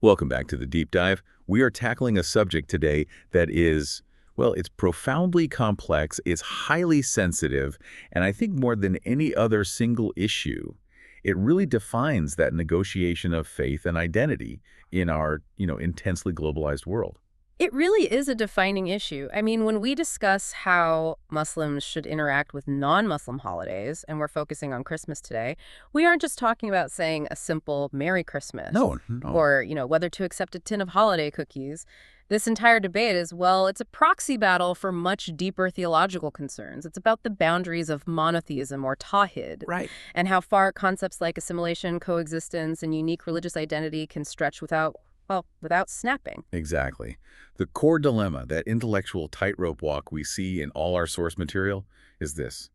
Welcome back to the Deep Dive. We are tackling a subject today that is, well, it's profoundly complex, it's highly sensitive, and I think more than any other single issue, it really defines that negotiation of faith and identity in our, intensely globalized world. It really is a defining issue. I mean, when we discuss how Muslims should interact with non-Muslim holidays, and we're focusing on Christmas today, we aren't just talking about saying a simple Merry Christmas. No. Or, whether to accept a tin of holiday cookies. This entire debate is, well, it's a proxy battle for much deeper theological concerns. It's about the boundaries of monotheism or Tawhid. Right. And how far concepts like assimilation, coexistence, and unique religious identity can stretch without snapping. Exactly. The core dilemma, that intellectual tightrope walk we see in all our source material, is this.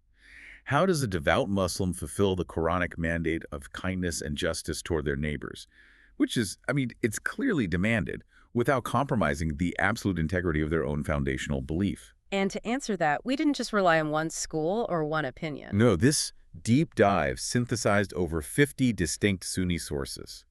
How does a devout Muslim fulfill the Quranic mandate of kindness and justice toward their neighbors? Which is, it's clearly demanded, without compromising the absolute integrity of their own foundational belief. And to answer that, we didn't just rely on one school or one opinion. No, this deep dive synthesized over 50 distinct Sunni sources.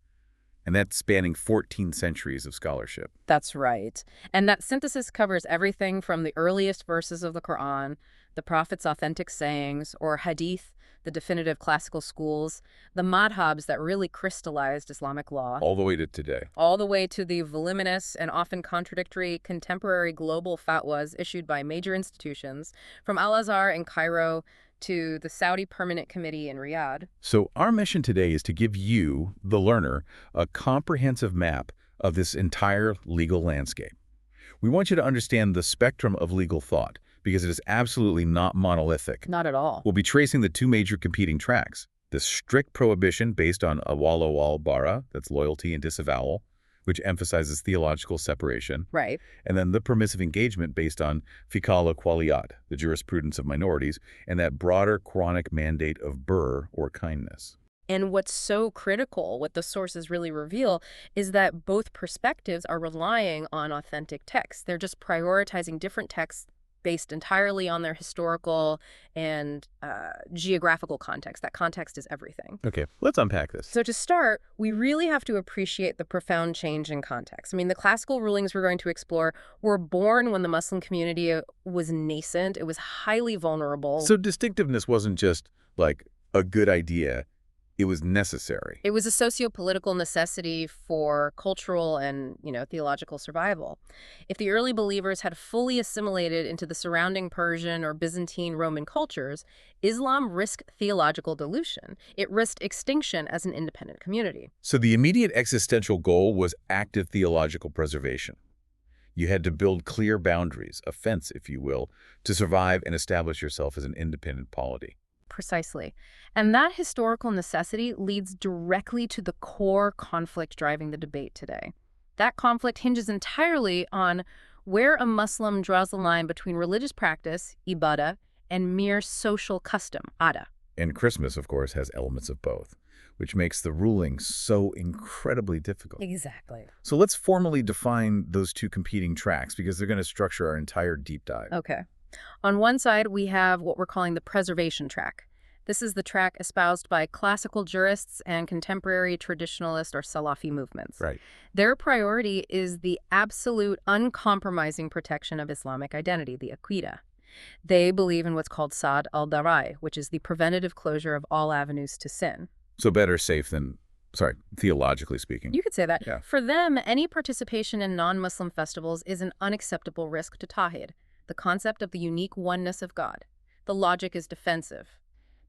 And that's spanning 14 centuries of scholarship. That's right. And that synthesis covers everything from the earliest verses of the Quran, the Prophet's authentic sayings, or Hadith, the definitive classical schools, the madhabs that really crystallized Islamic law. All the way to today. All the way to the voluminous and often contradictory contemporary global fatwas issued by major institutions, from Al-Azhar in Cairo to the Saudi Permanent Committee in Riyadh. So our mission today is to give you, the learner, a comprehensive map of this entire legal landscape. We want you to understand the spectrum of legal thought, because it is absolutely not monolithic. Not at all. We'll be tracing the two major competing tracks: the strict prohibition based on awala wal bara, that's loyalty and disavowal, which emphasizes theological separation. Right. And then the permissive engagement based on fiqh al-aqwaliyat, the jurisprudence of minorities, and that broader Quranic mandate of Birr, or kindness. And what's so critical, what the sources really reveal, is that both perspectives are relying on authentic texts. They're just prioritizing different texts based entirely on their historical and geographical context. That context is everything. Okay, let's unpack this. So to start, we really have to appreciate the profound change in context. The classical rulings we're going to explore were born when the Muslim community was nascent. It was highly vulnerable. So distinctiveness wasn't just like a good idea. It was necessary. It was a socio-political necessity for cultural and, theological survival. If the early believers had fully assimilated into the surrounding Persian or Byzantine Roman cultures, Islam risked theological dilution. It risked extinction as an independent community. So the immediate existential goal was active theological preservation. You had to build clear boundaries, a fence, if you will, to survive and establish yourself as an independent polity. Precisely. And that historical necessity leads directly to the core conflict driving the debate today. That conflict hinges entirely on where a Muslim draws the line between religious practice, ibadah, and mere social custom, ada. And Christmas, of course, has elements of both, which makes the ruling so incredibly difficult. Exactly. So let's formally define those two competing tracks, because they're going to structure our entire deep dive. Okay. On one side, we have what we're calling the preservation track. This is the track espoused by classical jurists and contemporary traditionalist or Salafi movements. Right. Their priority is the absolute, uncompromising protection of Islamic identity, the aqidah. They believe in what's called Sad al-Darai, which is the preventative closure of all avenues to sin. So better safe than, theologically speaking. You could say that. Yeah. For them, any participation in non-Muslim festivals is an unacceptable risk to Tawhid, the concept of the unique oneness of God. The logic is defensive.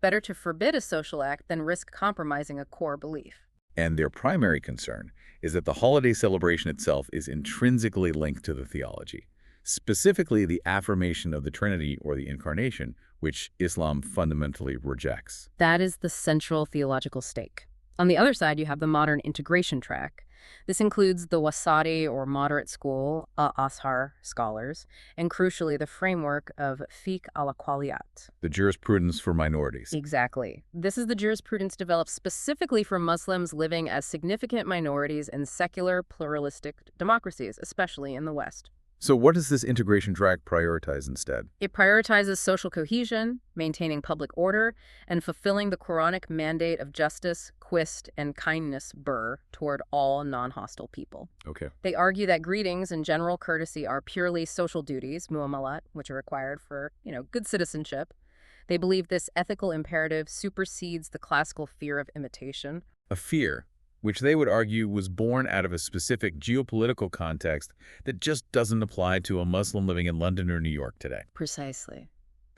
Better to forbid a social act than risk compromising a core belief. And their primary concern is that the holiday celebration itself is intrinsically linked to the theology, specifically the affirmation of the Trinity or the Incarnation, which Islam fundamentally rejects. That is the central theological stake. On the other side, you have the modern integration track. This includes the Wasati or moderate school, Al-Azhar scholars, and crucially the framework of fiqh al-aqwaliyat. The jurisprudence for minorities. Exactly. This is the jurisprudence developed specifically for Muslims living as significant minorities in secular, pluralistic democracies, especially in the West. So what does this integration track prioritize instead? It prioritizes social cohesion, maintaining public order, and fulfilling the Quranic mandate of justice, qist, and kindness, Birr, toward all non-hostile people. Okay. They argue that greetings and general courtesy are purely social duties, muamalat, which are required for, good citizenship. They believe this ethical imperative supersedes the classical fear of imitation. A fear, which they would argue was born out of a specific geopolitical context that just doesn't apply to a Muslim living in London or New York today. Precisely.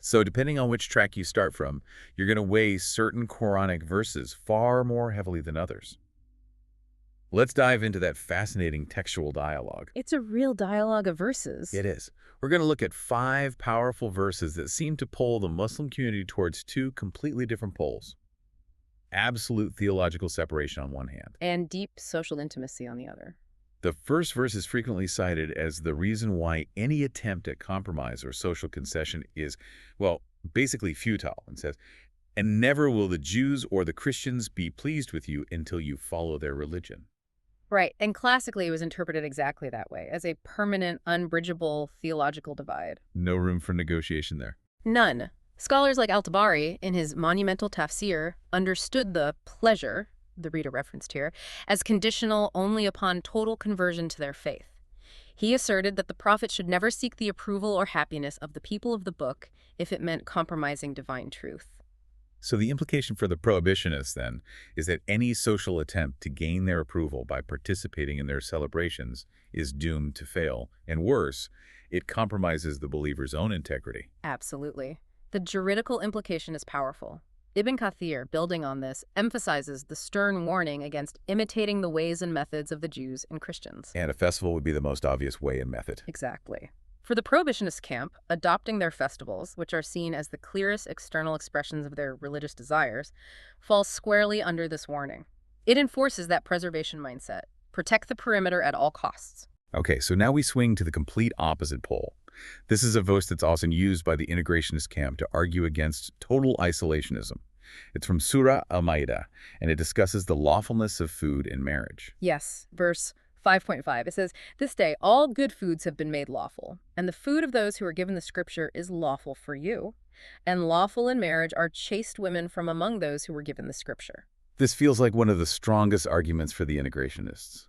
So depending on which track you start from, you're going to weigh certain Quranic verses far more heavily than others. Let's dive into that fascinating textual dialogue. It's a real dialogue of verses. It is. We're going to look at 5 powerful verses that seem to pull the Muslim community towards 2 completely different poles. Absolute theological separation on one hand, And deep social intimacy on the other. the first verse is frequently cited as the reason why any attempt at compromise or social concession is, well, basically futile, and says, "And never will the Jews or the Christians be pleased with you until you follow their religion." Right, and classically it was interpreted exactly that way, as a permanent, unbridgeable theological divide. No room for negotiation there. None. Scholars like Al-Tabari, in his monumental tafsir, understood the pleasure, the reader referenced here, as conditional only upon total conversion to their faith. He asserted that the prophet should never seek the approval or happiness of the people of the book if it meant compromising divine truth. So the implication for the prohibitionists, then, is that any social attempt to gain their approval by participating in their celebrations is doomed to fail, and worse, it compromises the believer's own integrity. Absolutely. The juridical implication is powerful. Ibn Kathir, building on this, emphasizes the stern warning against imitating the ways and methods of the Jews and Christians. And a festival would be the most obvious way and method. Exactly. For the prohibitionist camp, adopting their festivals, which are seen as the clearest external expressions of their religious desires, falls squarely under this warning. It enforces that preservation mindset. Protect the perimeter at all costs. Okay, so now we swing to the complete opposite pole. This is a verse that's often used by the integrationist camp to argue against total isolationism. It's from Surah Al-Ma'idah, and it discusses the lawfulness of food in marriage. Yes, verse 5.5. It says, "This day all good foods have been made lawful, and the food of those who are given the scripture is lawful for you. And lawful in marriage are chaste women from among those who were given the scripture." This feels like one of the strongest arguments for the integrationists.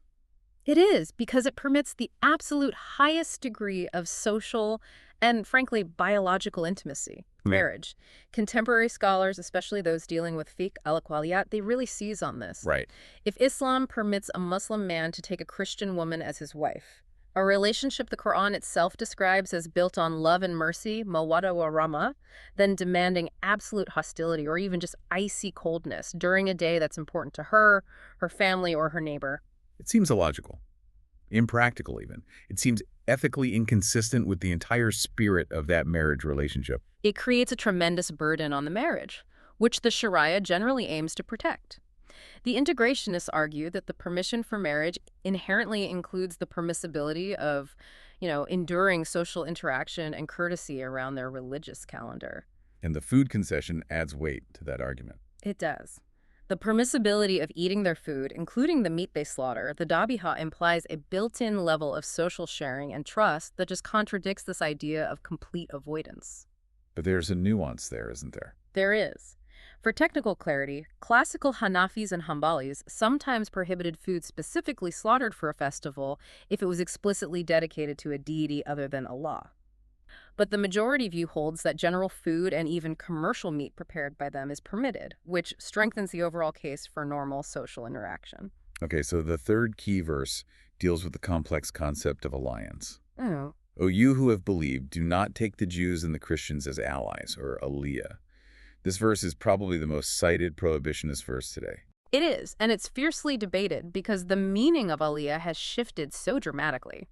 It is, because it permits the absolute highest degree of social and, frankly, biological intimacy, marriage. Contemporary scholars, especially those dealing with fiqh al-aqwaliyat, they really seize on this. Right. If Islam permits a Muslim man to take a Christian woman as his wife, a relationship the Quran itself describes as built on love and mercy, mawadda wa rahmah, then demanding absolute hostility or even just icy coldness during a day that's important to her, her family, or her neighbor. It seems illogical, impractical even. It seems ethically inconsistent with the entire spirit of that marriage relationship. It creates a tremendous burden on the marriage, which the Sharia generally aims to protect. The integrationists argue that the permission for marriage inherently includes the permissibility of, enduring social interaction and courtesy around their religious calendar. And the food concession adds weight to that argument. It does. The permissibility of eating their food, including the meat they slaughter, the Dabiha, implies a built-in level of social sharing and trust that just contradicts this idea of complete avoidance. But there's a nuance there, isn't there? There is. For technical clarity, classical Hanafis and Hanbalis sometimes prohibited food specifically slaughtered for a festival if it was explicitly dedicated to a deity other than Allah. But the majority view holds that general food and even commercial meat prepared by them is permitted, which strengthens the overall case for normal social interaction. Okay, so the third key verse deals with the complex concept of alliance. Oh. O you who have believed, do not take the Jews and the Christians as allies, or aliyah. This verse is probably the most cited prohibitionist verse today. It is, and it's fiercely debated because the meaning of aliyah has shifted so dramatically.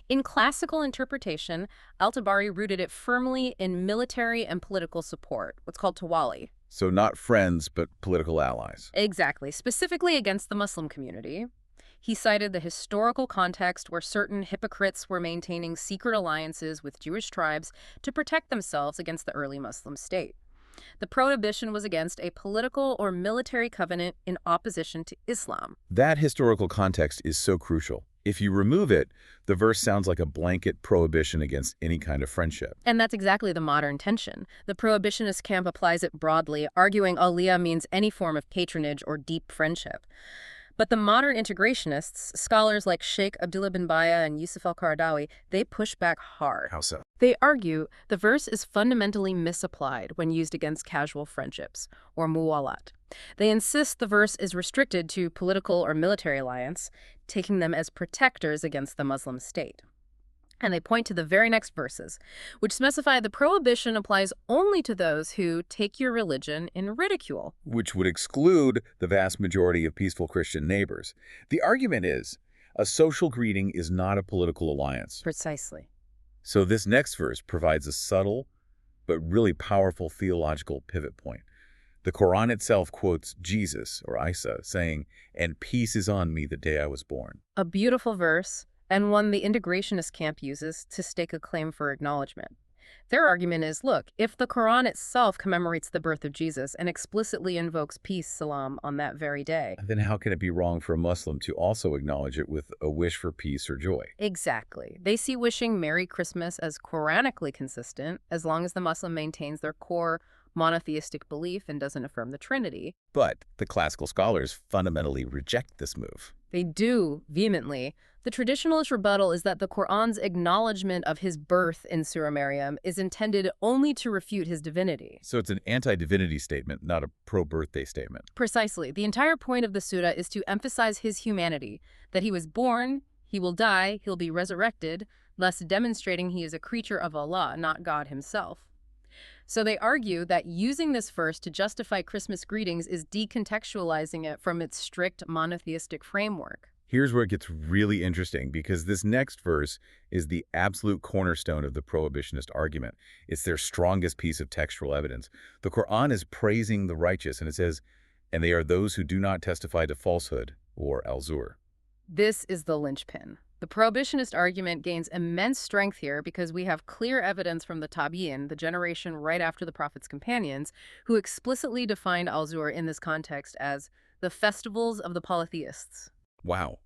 In classical interpretation, Al-Tabari rooted it firmly in military and political support, what's called tawali. So not friends, but political allies. Exactly, specifically against the Muslim community. He cited the historical context where certain hypocrites were maintaining secret alliances with Jewish tribes to protect themselves against the early Muslim state. The prohibition was against a political or military covenant in opposition to Islam. That historical context is so crucial. If you remove it, the verse sounds like a blanket prohibition against any kind of friendship. And that's exactly the modern tension. The prohibitionist camp applies it broadly, arguing aliyah means any form of patronage or deep friendship. But the modern integrationists, scholars like Sheikh Abdullah bin Baya and Yusuf al-Qaradawi, they push back hard. How so? They argue the verse is fundamentally misapplied when used against casual friendships, or muwalat. They insist the verse is restricted to political or military alliance, taking them as protectors against the Muslim state. And they point to the very next verses, which specify the prohibition applies only to those who take your religion in ridicule. Which would exclude the vast majority of peaceful Christian neighbors. The argument is, a social greeting is not a political alliance. Precisely. So this next verse provides a subtle but really powerful theological pivot point. The Quran itself quotes Jesus, or Isa, saying, "And peace is on me the day I was born." A beautiful verse, and one the integrationist camp uses to stake a claim for acknowledgement. Their argument is, look, if the Quran itself commemorates the birth of Jesus and explicitly invokes peace, salam, on that very day, then how can it be wrong for a Muslim to also acknowledge it with a wish for peace or joy? Exactly. They see wishing Merry Christmas as Quranically consistent, as long as the Muslim maintains their core monotheistic belief and doesn't affirm the Trinity. But the classical scholars fundamentally reject this move. They do, vehemently. The traditionalist rebuttal is that the Quran's acknowledgement of his birth in Surah Maryam is intended only to refute his divinity. So it's an anti-divinity statement, not a pro-birthday statement. Precisely. The entire point of the surah is to emphasize his humanity, that he was born, he will die, he'll be resurrected, thus demonstrating he is a creature of Allah, not God himself. So they argue that using this verse to justify Christmas greetings is decontextualizing it from its strict monotheistic framework. Here's where it gets really interesting, because this next verse is the absolute cornerstone of the prohibitionist argument. It's their strongest piece of textual evidence. The Quran is praising the righteous, and it says, "And they are those who do not testify to falsehood," or Al-Azhar. This is the linchpin. The prohibitionist argument gains immense strength here because we have clear evidence from the Tabi'in, the generation right after the Prophet's companions, who explicitly defined Al-Azhar in this context as the festivals of the polytheists. Wow.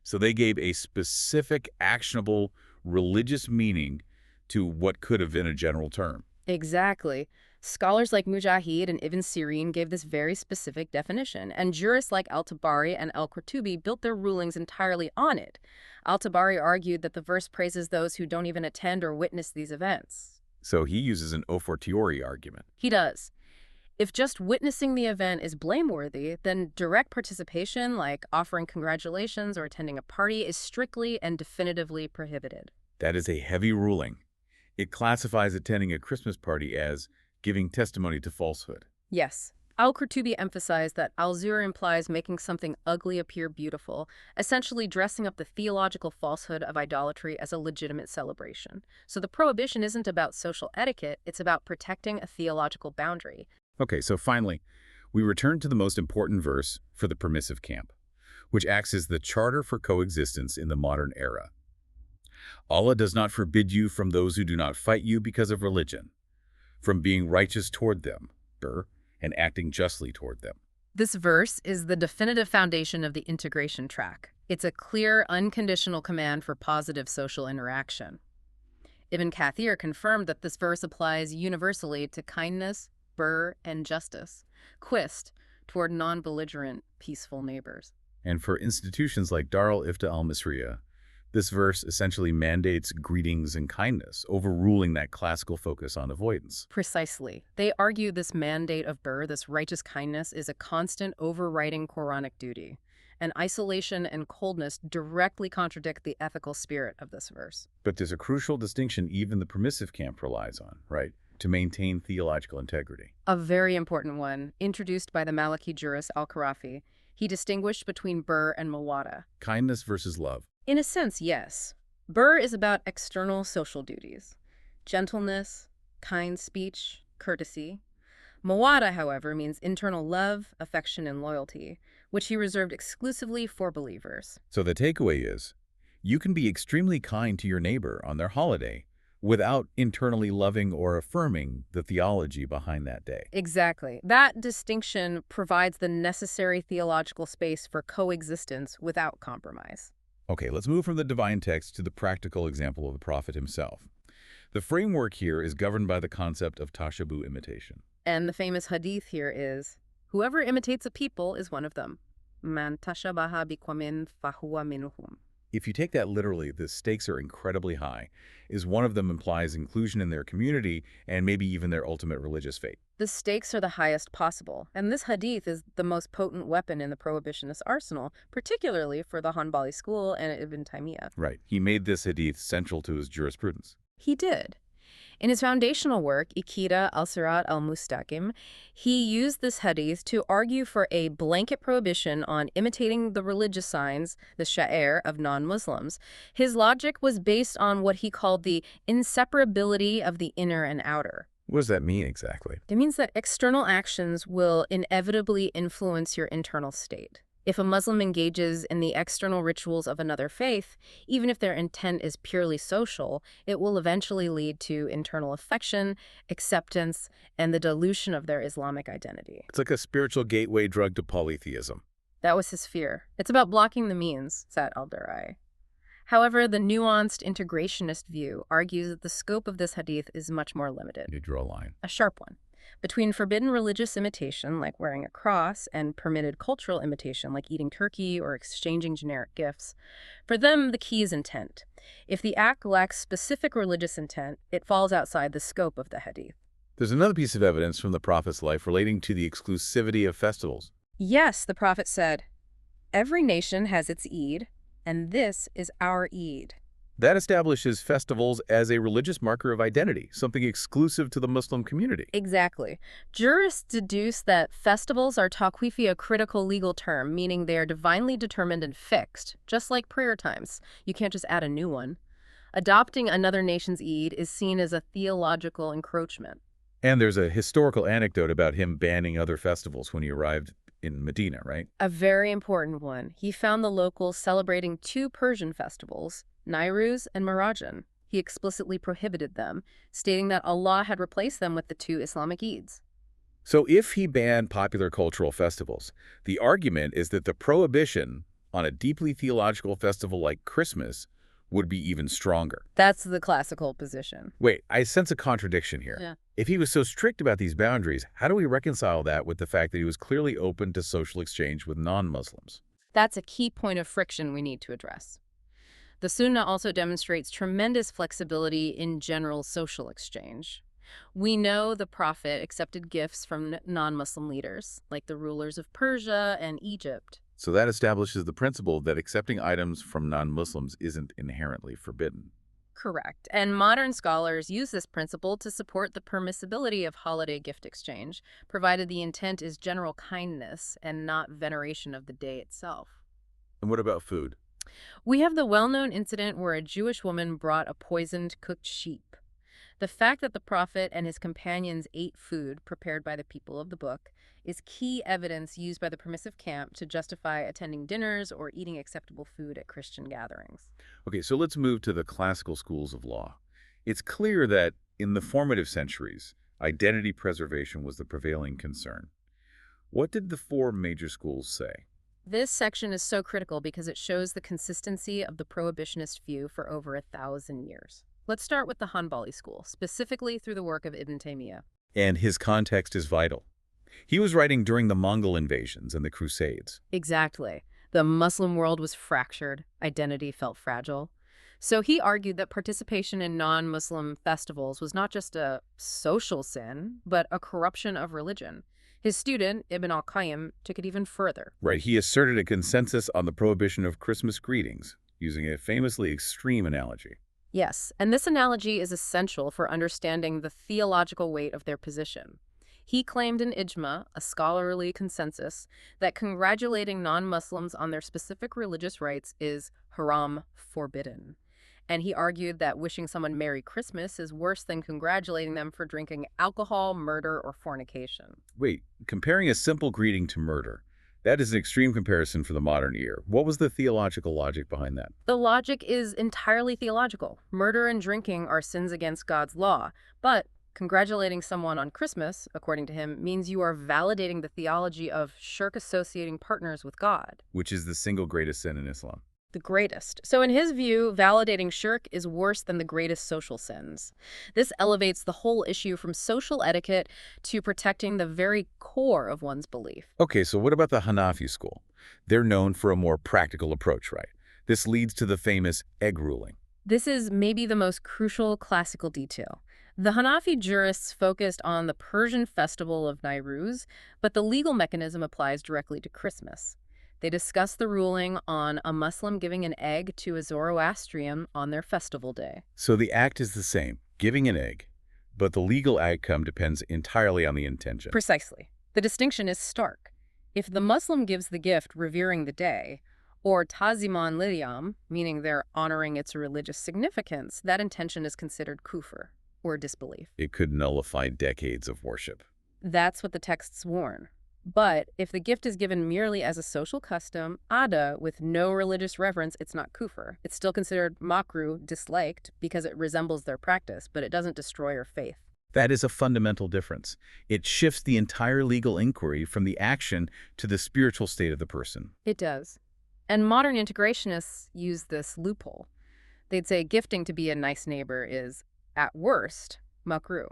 So they gave a specific, actionable, religious meaning to what could have been a general term. Exactly. Scholars like Mujahid and Ibn Sirin gave this very specific definition, and jurists like Al-Tabari and Al-Qurtubi built their rulings entirely on it. Al-Tabari argued that the verse praises those who don't even attend or witness these events. So he uses an a fortiori argument. He does. If just witnessing the event is blameworthy, then direct participation, like offering congratulations or attending a party, is strictly and definitively prohibited. That is a heavy ruling. It classifies attending a Christmas party as giving testimony to falsehood. Yes. Al-Qurtubi emphasized that Al-Azhar implies making something ugly appear beautiful, essentially dressing up the theological falsehood of idolatry as a legitimate celebration. So the prohibition isn't about social etiquette, it's about protecting a theological boundary. Okay, so finally, we return to the most important verse for the permissive camp, which acts as the charter for coexistence in the modern era. Allah does not forbid you from those who do not fight you because of religion, from being righteous toward them, Birr, and acting justly toward them. This verse is the definitive foundation of the integration track. It's a clear, unconditional command for positive social interaction. Ibn Kathir confirmed that this verse applies universally to kindness, Birr, and justice, quist, toward non-belligerent, peaceful neighbors. And for institutions like Dar al-Ifta al-Misriya, this verse essentially mandates greetings and kindness, overruling that classical focus on avoidance. Precisely. They argue this mandate of Birr, this righteous kindness, is a constant overriding Quranic duty, and isolation and coldness directly contradict the ethical spirit of this verse. But there's a crucial distinction even the permissive camp relies on, right? To maintain theological integrity. A very important one, introduced by the Maliki jurist Al-Kharafi. He distinguished between Birr and Mawada. Kindness versus love. In a sense, yes. Birr is about external social duties, gentleness, kind speech, courtesy. Mawada, however, means internal love, affection, and loyalty, which he reserved exclusively for believers. So the takeaway is, you can be extremely kind to your neighbor on their holiday without internally loving or affirming the theology behind that day. Exactly. That distinction provides the necessary theological space for coexistence without compromise. Okay, let's move from the divine text to the practical example of the prophet himself. The framework here is governed by the concept of Tashabbuh imitation. And the famous hadith here is, whoever imitates a people is one of them. Man tashabaha biqawmin fahuwa minhum. If you take that literally, the stakes are incredibly high, as one of them implies inclusion in their community and maybe even their ultimate religious fate. The stakes are the highest possible, and this hadith is the most potent weapon in the prohibitionist arsenal, particularly for the Hanbali school and Ibn Taymiyyah. Right. He made this hadith central to his jurisprudence. He did. In his foundational work, Iqida al-Sirat al-Mustaqim, he used this hadith to argue for a blanket prohibition on imitating the religious signs, the sha'air, of non-Muslims. His logic was based on what he called the inseparability of the inner and outer. What does that mean exactly? It means that external actions will inevitably influence your internal state. If a Muslim engages in the external rituals of another faith, even if their intent is purely social, it will eventually lead to internal affection, acceptance, and the dilution of their Islamic identity. It's like a spiritual gateway drug to polytheism. That was his fear. It's about blocking the means, said al-Durai. However, the nuanced integrationist view argues that the scope of this hadith is much more limited. You draw a line. A sharp one. Between forbidden religious imitation, like wearing a cross, and permitted cultural imitation, like eating turkey or exchanging generic gifts, for them, the key is intent. If the act lacks specific religious intent, it falls outside the scope of the hadith. There's another piece of evidence from the Prophet's life relating to the exclusivity of festivals. Yes, the Prophet said, "Every nation has its Eid, and this is our Eid." That establishes festivals as a religious marker of identity, something exclusive to the Muslim community. Exactly. Jurists deduce that festivals are tawqifi, a critical legal term, meaning they are divinely determined and fixed, just like prayer times. You can't just add a new one. Adopting another nation's Eid is seen as a theological encroachment. And there's a historical anecdote about him banning other festivals when he arrived in Medina, right? A very important one. He found the locals celebrating two Persian festivals, Nairuz and Marajan. He explicitly prohibited them, stating that Allah had replaced them with the two Islamic Eids. So if he banned popular cultural festivals, the argument is that the prohibition on a deeply theological festival like Christmas would be even stronger. That's the classical position. Wait, I sense a contradiction here. Yeah. If he was so strict about these boundaries, how do we reconcile that with the fact that he was clearly open to social exchange with non-Muslims? That's a key point of friction we need to address. The Sunnah also demonstrates tremendous flexibility in general social exchange. We know the Prophet accepted gifts from non-Muslim leaders, like the rulers of Persia and Egypt. So that establishes the principle that accepting items from non-Muslims isn't inherently forbidden. Correct. And modern scholars use this principle to support the permissibility of holiday gift exchange, provided the intent is general kindness and not veneration of the day itself. And what about food? We have the well-known incident where a Jewish woman brought a poisoned cooked sheep. The fact that the Prophet and his companions ate food prepared by the people of the book is key evidence used by the permissive camp to justify attending dinners or eating acceptable food at Christian gatherings. Okay, so let's move to the classical schools of law. It's clear that in the formative centuries, identity preservation was the prevailing concern. What did the four major schools say? This section is so critical because it shows the consistency of the prohibitionist view for over 1,000 years. Let's start with the Hanbali school, specifically through the work of Ibn Taymiyyah. And his context is vital. He was writing during the Mongol invasions and the Crusades. Exactly. The Muslim world was fractured. Identity felt fragile. So he argued that participation in non-Muslim festivals was not just a social sin, but a corruption of religion. His student, Ibn al-Qayyim, took it even further. Right, he asserted a consensus on the prohibition of Christmas greetings, using a famously extreme analogy. Yes, and this analogy is essential for understanding the theological weight of their position. He claimed in ijma, a scholarly consensus, that congratulating non-Muslims on their specific religious rights is haram, forbidden. And he argued that wishing someone Merry Christmas is worse than congratulating them for drinking alcohol, murder, or fornication. Wait, comparing a simple greeting to murder, that is an extreme comparison for the modern ear. What was the theological logic behind that? The logic is entirely theological. Murder and drinking are sins against God's law, but congratulating someone on Christmas, according to him, means you are validating the theology of shirk associating partners with God. Which is the single greatest sin in Islam. The greatest. So in his view, validating shirk is worse than the greatest social sins. This elevates the whole issue from social etiquette to protecting the very core of one's belief. Okay, so what about the Hanafi school? They're known for a more practical approach, right? This leads to the famous egg ruling. This is maybe the most crucial classical detail. The Hanafi jurists focused on the Persian festival of Nowruz, but the legal mechanism applies directly to Christmas. They discuss the ruling on a Muslim giving an egg to a Zoroastrian on their festival day. So the act is the same, giving an egg, but the legal outcome depends entirely on the intention. Precisely. The distinction is stark. If the Muslim gives the gift revering the day, or taziman liyam, meaning they're honoring its religious significance, that intention is considered kufr, or disbelief. It could nullify decades of worship. That's what the texts warn. But if the gift is given merely as a social custom, ada, with no religious reverence, it's not kufr. It's still considered makruh, disliked, because it resembles their practice, but it doesn't destroy your faith. That is a fundamental difference. It shifts the entire legal inquiry from the action to the spiritual state of the person. It does. And modern integrationists use this loophole. They'd say gifting to be a nice neighbor is, at worst, makruh.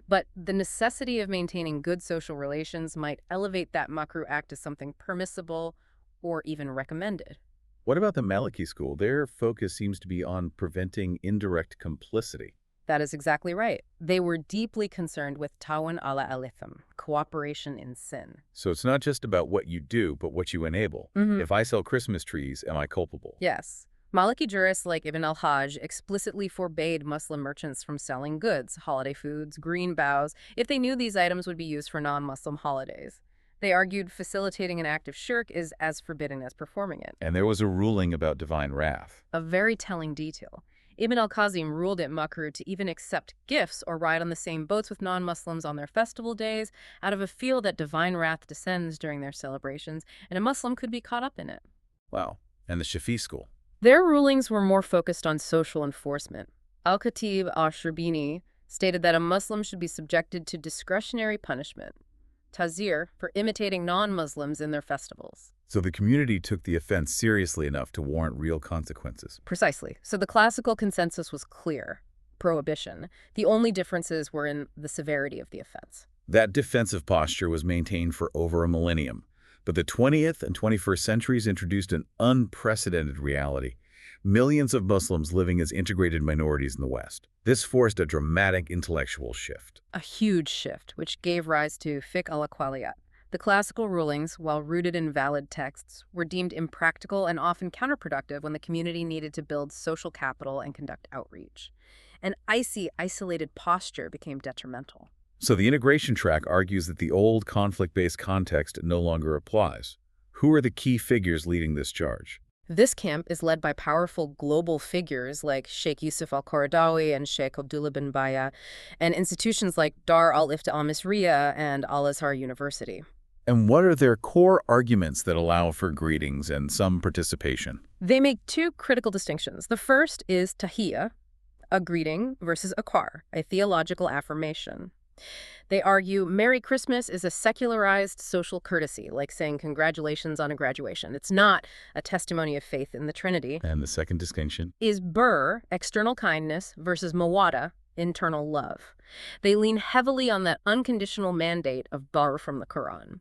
But the necessity of maintaining good social relations might elevate that makruh act as something permissible or even recommended. What about the Maliki school? Their focus seems to be on preventing indirect complicity. That is exactly right. They were deeply concerned with ta'awun ala al-itham, cooperation in sin. So it's not just about what you do, but what you enable. If I sell Christmas trees, am I culpable? Yes. Maliki jurists like Ibn al-Hajj explicitly forbade Muslim merchants from selling goods, holiday foods, green boughs, if they knew these items would be used for non-Muslim holidays. They argued facilitating an act of shirk is as forbidden as performing it. And there was a ruling about divine wrath. A very telling detail. Ibn al-Qasim ruled it makruh to even accept gifts or ride on the same boats with non-Muslims on their festival days out of a feel that divine wrath descends during their celebrations, and a Muslim could be caught up in it. Wow. And the Shafi school? Their rulings were more focused on social enforcement. Al-Khatib al-Sharbini stated that a Muslim should be subjected to discretionary punishment, tazir, for imitating non-Muslims in their festivals. So the community took the offense seriously enough to warrant real consequences. Precisely. So the classical consensus was clear: prohibition. The only differences were in the severity of the offense. That defensive posture was maintained for over a millennium. But the 20th and 21st centuries introduced an unprecedented reality: millions of Muslims living as integrated minorities in the West. This forced a dramatic intellectual shift. A huge shift, which gave rise to fiqh al-aqwaliyat. The classical rulings, while rooted in valid texts, were deemed impractical and often counterproductive when the community needed to build social capital and conduct outreach. An icy, isolated posture became detrimental. So the integration track argues that the old conflict-based context no longer applies. Who are the key figures leading this charge? This camp is led by powerful global figures like Sheikh Yusuf al-Qaradawi and Sheikh Abdullah bin Baya, and institutions like Dar al-Ifta al-Misriya and Al-Azhar University. And what are their core arguments that allow for greetings and some participation? They make two critical distinctions. The first is tahiyya, a greeting, versus a qar, a theological affirmation. They argue Merry Christmas is a secularized social courtesy, like saying congratulations on a graduation. It's not a testimony of faith in the Trinity. And the second distinction? Is Birr, external kindness, versus mawadda, internal love. They lean heavily on that unconditional mandate of Birr from the Quran.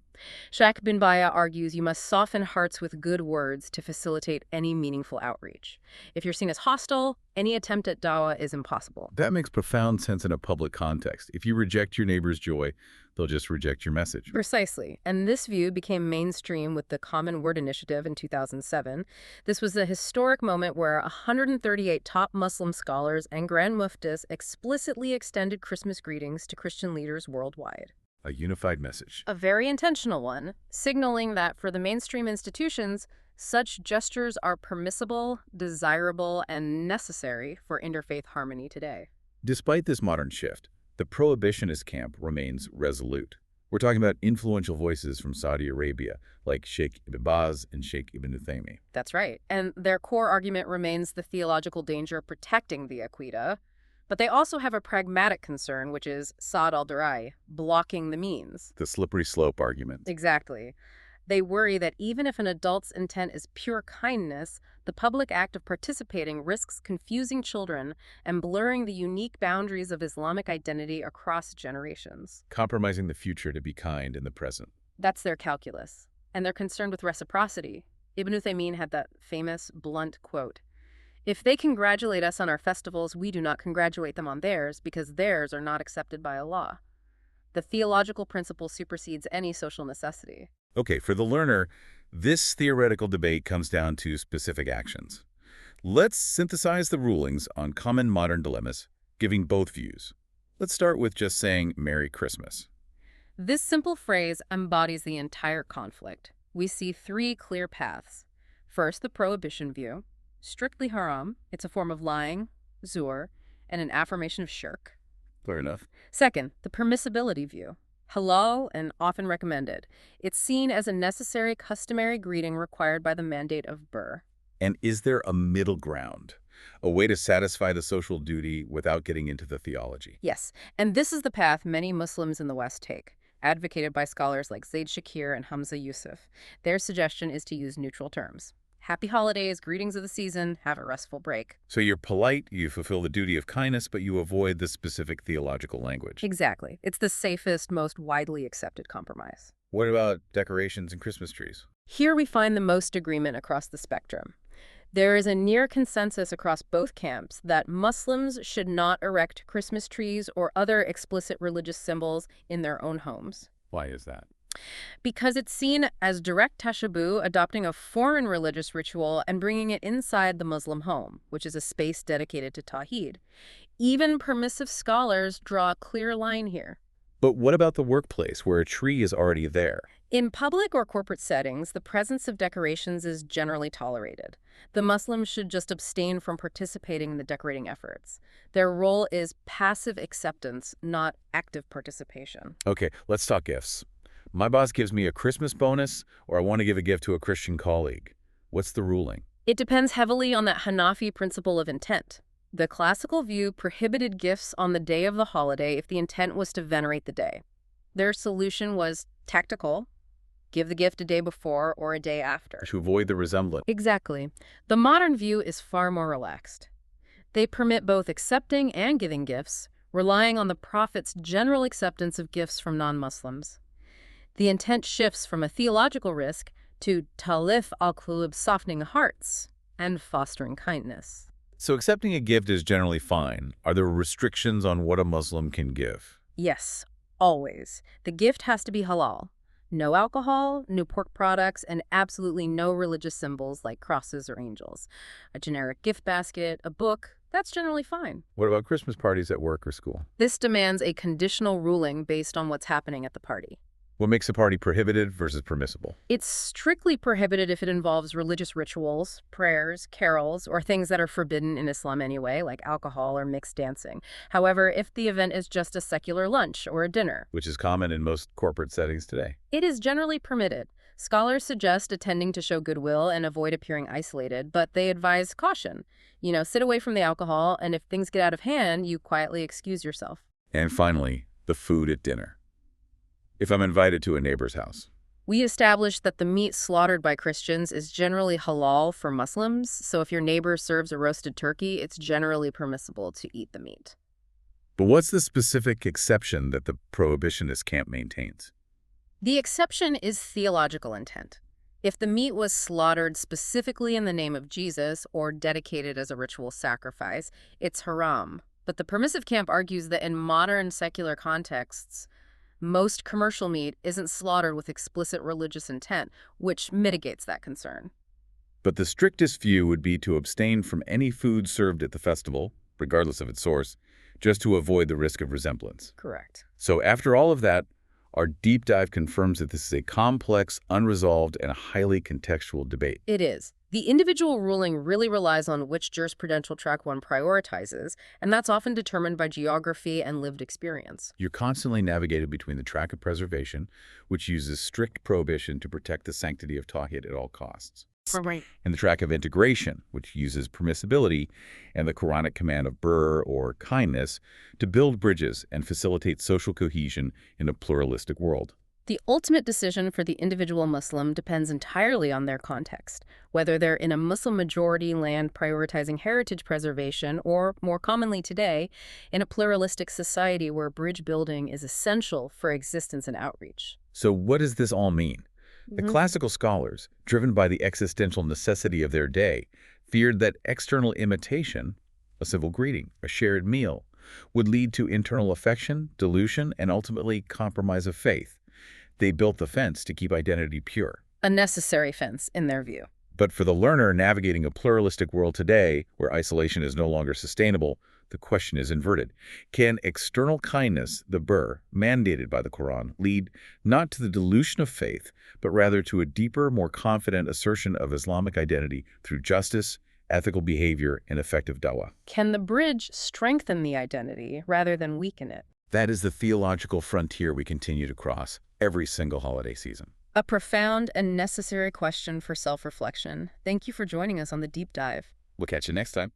Sheikh bin Baya argues you must soften hearts with good words to facilitate any meaningful outreach. If you're seen as hostile, any attempt at Dawah is impossible. That makes profound sense in a public context. If you reject your neighbor's joy, they'll just reject your message. Precisely. And this view became mainstream with the Common Word Initiative in 2007. This was a historic moment where 138 top Muslim scholars and Grand Muftis explicitly extended Christmas greetings to Christian leaders worldwide. A unified message. A very intentional one, signaling that for the mainstream institutions, such gestures are permissible, desirable, and necessary for interfaith harmony today. Despite this modern shift, the prohibitionist camp remains resolute. We're talking about influential voices from Saudi Arabia, like Sheikh Ibn Baz and Sheikh Ibn Uthaymeen. That's right. And their core argument remains the theological danger of protecting the Aqidah. But they also have a pragmatic concern, which is Saad al-Durai, blocking the means. The slippery slope argument. Exactly. They worry that even if an adult's intent is pure kindness, the public act of participating risks confusing children and blurring the unique boundaries of Islamic identity across generations. Compromising the future to be kind in the present. That's their calculus. And they're concerned with reciprocity. Ibn Uthaymeen had that famous, blunt quote, "If they congratulate us on our festivals, we do not congratulate them on theirs because theirs are not accepted by Allah." The theological principle supersedes any social necessity. Okay, for the learner, this theoretical debate comes down to specific actions. Let's synthesize the rulings on common modern dilemmas, giving both views. Let's start with just saying Merry Christmas. This simple phrase embodies the entire conflict. We see three clear paths. First, the prohibition view. Strictly haram, it's a form of lying, zur, and an affirmation of shirk. Fair enough. Second, the permissibility view. Halal and often recommended. It's seen as a necessary customary greeting required by the mandate of Birr. And is there a middle ground? A way to satisfy the social duty without getting into the theology? Yes, and this is the path many Muslims in the West take, advocated by scholars like Zaid Shakir and Hamza Yusuf. Their suggestion is to use neutral terms. Happy holidays, greetings of the season, have a restful break. So you're polite, you fulfill the duty of kindness, but you avoid the specific theological language. Exactly. It's the safest, most widely accepted compromise. What about decorations and Christmas trees? Here we find the most agreement across the spectrum. There is a near consensus across both camps that Muslims should not erect Christmas trees or other explicit religious symbols in their own homes. Why is that? Because it's seen as direct tashabbuh, adopting a foreign religious ritual and bringing it inside the Muslim home, which is a space dedicated to Tawhid. Even permissive scholars draw a clear line here. But what about the workplace, where a tree is already there? In public or corporate settings, the presence of decorations is generally tolerated. The Muslims should just abstain from participating in the decorating efforts. Their role is passive acceptance, not active participation. Okay, let's talk gifts. My boss gives me a Christmas bonus, or I want to give a gift to a Christian colleague. What's the ruling? It depends heavily on that Hanafi principle of intent. The classical view prohibited gifts on the day of the holiday if the intent was to venerate the day. Their solution was tactical. Give the gift a day before or a day after. To avoid the resemblance. Exactly. The modern view is far more relaxed. They permit both accepting and giving gifts, relying on the Prophet's general acceptance of gifts from non-Muslims. The intent shifts from a theological risk to ta'lif al-qulub, softening hearts, and fostering kindness. So accepting a gift is generally fine. Are there restrictions on what a Muslim can give? Yes, always. The gift has to be halal. No alcohol, no pork products, and absolutely no religious symbols like crosses or angels. A generic gift basket, a book, that's generally fine. What about Christmas parties at work or school? This demands a conditional ruling based on what's happening at the party. What makes a party prohibited versus permissible? It's strictly prohibited if it involves religious rituals, prayers, carols, or things that are forbidden in Islam anyway, like alcohol or mixed dancing. However, if the event is just a secular lunch or a dinner, Which is common in most corporate settings today. it is generally permitted. Scholars suggest attending to show goodwill and avoid appearing isolated, but they advise caution. Sit away from the alcohol, and if things get out of hand, you quietly excuse yourself. And finally, the food at dinner. If I'm invited to a neighbor's house. We established that the meat slaughtered by Christians is generally halal for Muslims, so if your neighbor serves a roasted turkey, it's generally permissible to eat the meat. But what's the specific exception that the prohibitionist camp maintains? The exception is theological intent. If the meat was slaughtered specifically in the name of Jesus or dedicated as a ritual sacrifice, it's haram. But the permissive camp argues that in modern secular contexts, most commercial meat isn't slaughtered with explicit religious intent, which mitigates that concern. But the strictest view would be to abstain from any food served at the festival, regardless of its source, just to avoid the risk of resemblance. Correct. So after all of that, our deep dive confirms that this is a complex, unresolved, and highly contextual debate. It is. The individual ruling really relies on which jurisprudential track one prioritizes, and that's often determined by geography and lived experience. You're constantly navigated between the track of preservation, which uses strict prohibition to protect the sanctity of Tawhid at all costs, Right. and the track of integration, which uses permissibility and the Quranic command of Birr, or kindness, to build bridges and facilitate social cohesion in a pluralistic world. The ultimate decision for the individual Muslim depends entirely on their context, whether they're in a Muslim-majority land prioritizing heritage preservation or, more commonly today, in a pluralistic society where bridge building is essential for existence and outreach. So what does this all mean? The classical scholars, driven by the existential necessity of their day, feared that external imitation, a civil greeting, a shared meal, would lead to internal affection, dilution, and ultimately compromise of faith. They built the fence to keep identity pure. A necessary fence, in their view. But for the learner navigating a pluralistic world today, where isolation is no longer sustainable, the question is inverted. Can external kindness, the Birr, mandated by the Quran, lead not to the dilution of faith, but rather to a deeper, more confident assertion of Islamic identity through justice, ethical behavior, and effective Dawah? Can the bridge strengthen the identity rather than weaken it? That is the theological frontier we continue to cross every single holiday season. A profound and necessary question for self-reflection. Thank you for joining us on the deep dive. We'll catch you next time.